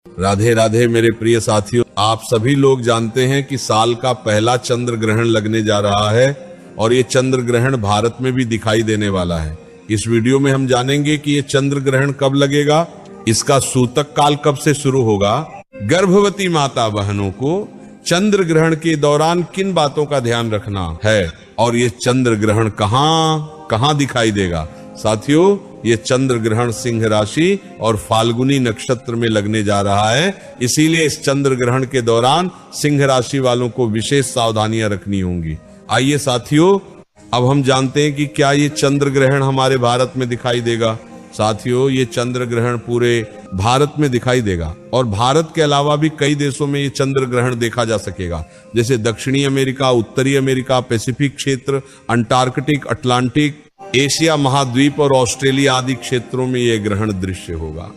राधे राधे मेरे प्रिय साथियों, आप सभी लोग जानते हैं कि साल का पहला चंद्र ग्रहण लगने जा रहा है और ये चंद्र ग्रहण भारत में भी दिखाई देने वाला है। इस वीडियो में हम जानेंगे कि ये चंद्र ग्रहण कब लगेगा, इसका सूतक काल कब से शुरू होगा, गर्भवती माता बहनों को चंद्र ग्रहण के दौरान किन बातों का ध्यान रखना है और ये चंद्र ग्रहण कहां दिखाई देगा। साथियों, ये चंद्र ग्रहण सिंह राशि और फाल्गुनी नक्षत्र में लगने जा रहा है, इसीलिए इस चंद्र ग्रहण के दौरान सिंह राशि वालों को विशेष सावधानियां रखनी होंगी। आइए साथियों, अब हम जानते हैं कि क्या ये चंद्र ग्रहण हमारे भारत में दिखाई देगा। साथियों, ये चंद्र ग्रहण पूरे भारत में दिखाई देगा और भारत के अलावा भी कई देशों में ये चंद्र ग्रहण देखा जा सकेगा, जैसे दक्षिणी अमेरिका, उत्तरी अमेरिका, पैसिफिक क्षेत्र, अंटार्कटिक, अटलांटिक, एशिया महाद्वीप और ऑस्ट्रेलिया आदि क्षेत्रों में यह ग्रहण दृश्य होगा।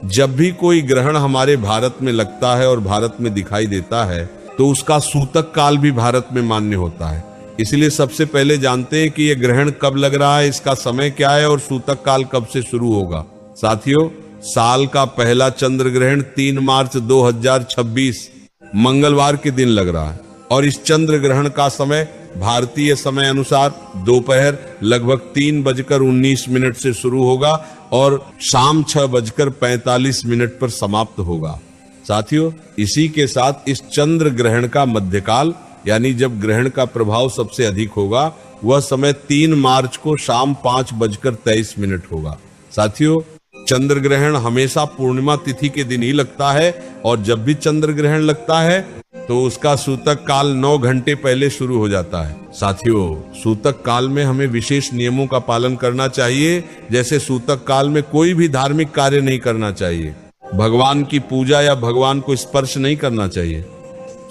जब भी कोई ग्रहण हमारे भारत में लगता है और भारत में दिखाई देता है तो उसका सूतक काल भी भारत में मान्य होता है। इसलिए सबसे पहले जानते हैं कि यह ग्रहण कब लग रहा है, इसका समय क्या है और सूतक काल कब से शुरू होगा। साथियों, साल का पहला चंद्र ग्रहण 3 मार्च 2026 मंगलवार के दिन लग रहा है और इस चंद्र ग्रहण का समय भारतीय समय अनुसार दोपहर लगभग 3:19 से शुरू होगा और शाम 6:45 पर समाप्त होगा। साथियों, इसी के साथ इस चंद्र ग्रहण का मध्यकाल यानी जब ग्रहण का प्रभाव सबसे अधिक होगा वह समय 3 मार्च को शाम 5:23 होगा। साथियों, चंद्र ग्रहण हमेशा पूर्णिमा तिथि के दिन ही लगता है और जब भी चंद्र ग्रहण लगता है तो उसका सूतक काल 9 घंटे पहले शुरू हो जाता है। साथियों, सूतक काल में हमें विशेष नियमों का पालन करना चाहिए, जैसे सूतक काल में कोई भी धार्मिक कार्य नहीं करना चाहिए, भगवान की पूजा या भगवान को स्पर्श नहीं करना चाहिए।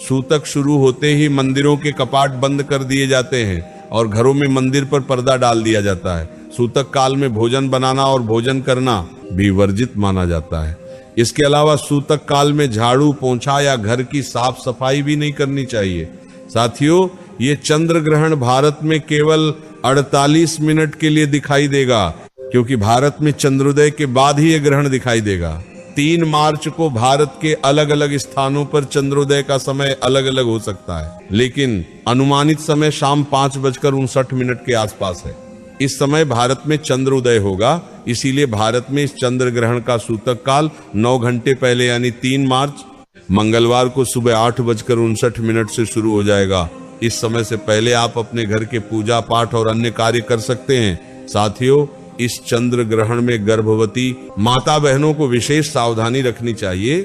सूतक शुरू होते ही मंदिरों के कपाट बंद कर दिए जाते हैं और घरों में मंदिर पर पर्दा डाल दिया जाता है। सूतक काल में भोजन बनाना और भोजन करना भी वर्जित माना जाता है। इसके अलावा सूतक काल में झाड़ू, पोंछा या घर की साफ सफाई भी नहीं करनी चाहिए। साथियों, ये चंद्र ग्रहण भारत में केवल 48 मिनट के लिए दिखाई देगा, क्योंकि भारत में चंद्रोदय के बाद ही ये ग्रहण दिखाई देगा। 3 मार्च को भारत के अलग अलग स्थानों पर चंद्रोदय का समय अलग अलग हो सकता है, लेकिन अनुमानित समय शाम 5:59 के आसपास है। इस समय भारत में चंद्रोदय होगा, इसीलिए भारत में इस चंद्र ग्रहण का सूतक काल 9 घंटे पहले यानी 3 मार्च मंगलवार को सुबह 8:59 से शुरू हो जाएगा। इस समय से पहले आप अपने घर के पूजा पाठ और अन्य कार्य कर सकते हैं। साथियों, इस चंद्र ग्रहण में गर्भवती माता बहनों को विशेष सावधानी रखनी चाहिए,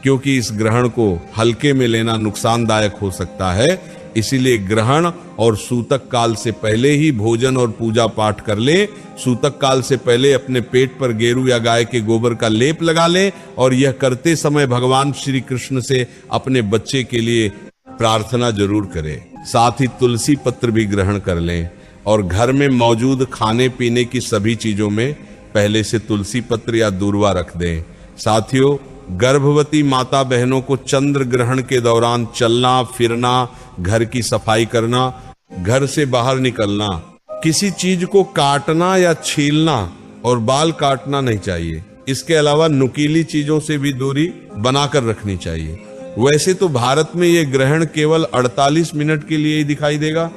क्योंकि इस ग्रहण को हल्के में लेना नुकसानदायक हो सकता है। इसीलिए ग्रहण और सूतक काल से पहले ही भोजन और पूजा पाठ कर ले। सूतक काल से पहले अपने पेट पर गेरू या गाय के गोबर का लेप लगा ले और यह करते समय भगवान श्री कृष्ण से अपने बच्चे के लिए प्रार्थना जरूर करें। साथ ही तुलसी पत्र भी ग्रहण कर लें और घर में मौजूद खाने पीने की सभी चीजों में पहले से तुलसी पत्र या दूर्वा रख दें। साथियों, गर्भवती माता बहनों को चंद्र ग्रहण के दौरान चलना फिरना, घर की सफाई करना, घर से बाहर निकलना, किसी चीज को काटना या छीलना और बाल काटना नहीं चाहिए। इसके अलावा नुकीली चीजों से भी दूरी बनाकर रखनी चाहिए। वैसे तो भारत में यह ग्रहण केवल 48 मिनट के लिए ही दिखाई देगा,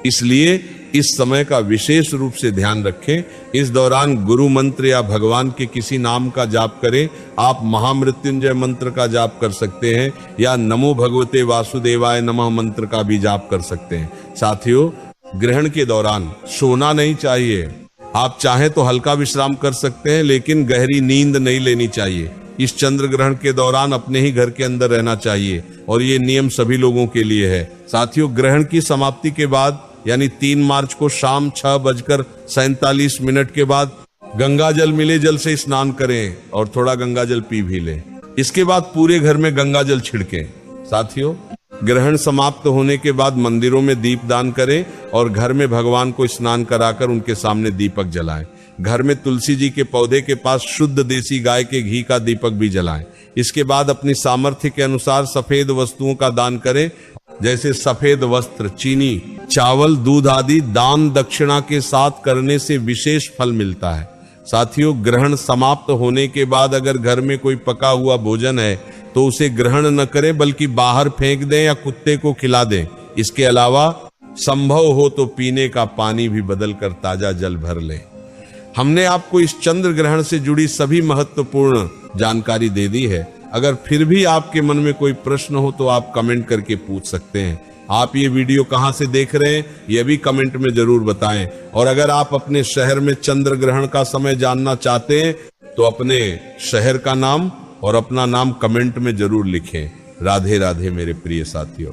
इसलिए इस समय का विशेष रूप से ध्यान रखें। इस दौरान गुरु मंत्र या भगवान के किसी नाम का जाप करें। आप महामृत्युंजय मंत्र का जाप कर सकते हैं या नमो भगवते वासुदेवाय नमः मंत्र का भी जाप कर सकते हैं। साथियों, ग्रहण के दौरान सोना नहीं चाहिए। आप चाहें तो हल्का विश्राम कर सकते हैं, लेकिन गहरी नींद नहीं लेनी चाहिए। इस चंद्र ग्रहण के दौरान अपने ही घर के अंदर रहना चाहिए और ये नियम सभी लोगों के लिए है। साथियों, ग्रहण की समाप्ति के बाद यानी 3 मार्च को शाम 6:47 के बाद गंगा जल मिले जल से स्नान करें और थोड़ा गंगा जल पी भी लें। इसके बाद पूरे घर में गंगा जल छिड़कें। साथियों, ग्रहण समाप्त होने के बाद मंदिरों में दीप दान करें और घर में भगवान को स्नान कराकर उनके सामने दीपक जलाएं। घर में तुलसी जी के पौधे के पास शुद्ध देसी गाय के घी का दीपक भी जलाएं। इसके बाद अपनी सामर्थ्य के अनुसार सफेद वस्तुओं का दान करें, जैसे सफेद वस्त्र, चीनी, चावल, दूध आदि दान दक्षिणा के साथ करने से विशेष फल मिलता है। साथियों, ग्रहण समाप्त होने के बाद अगर घर में कोई पका हुआ भोजन है तो उसे ग्रहण न करें बल्कि बाहर फेंक दें या कुत्ते को खिला दें। इसके अलावा संभव हो तो पीने का पानी भी बदलकर ताजा जल भर लें। हमने आपको इस चंद्र ग्रहण से जुड़ी सभी महत्वपूर्ण जानकारी दे दी है। अगर फिर भी आपके मन में कोई प्रश्न हो तो आप कमेंट करके पूछ सकते हैं। आप ये वीडियो कहां से देख रहे हैं यह भी कमेंट में जरूर बताएं। और अगर आप अपने शहर में चंद्र ग्रहण का समय जानना चाहते हैं तो अपने शहर का नाम और अपना नाम कमेंट में जरूर लिखें। राधे राधे मेरे प्रिय साथियों।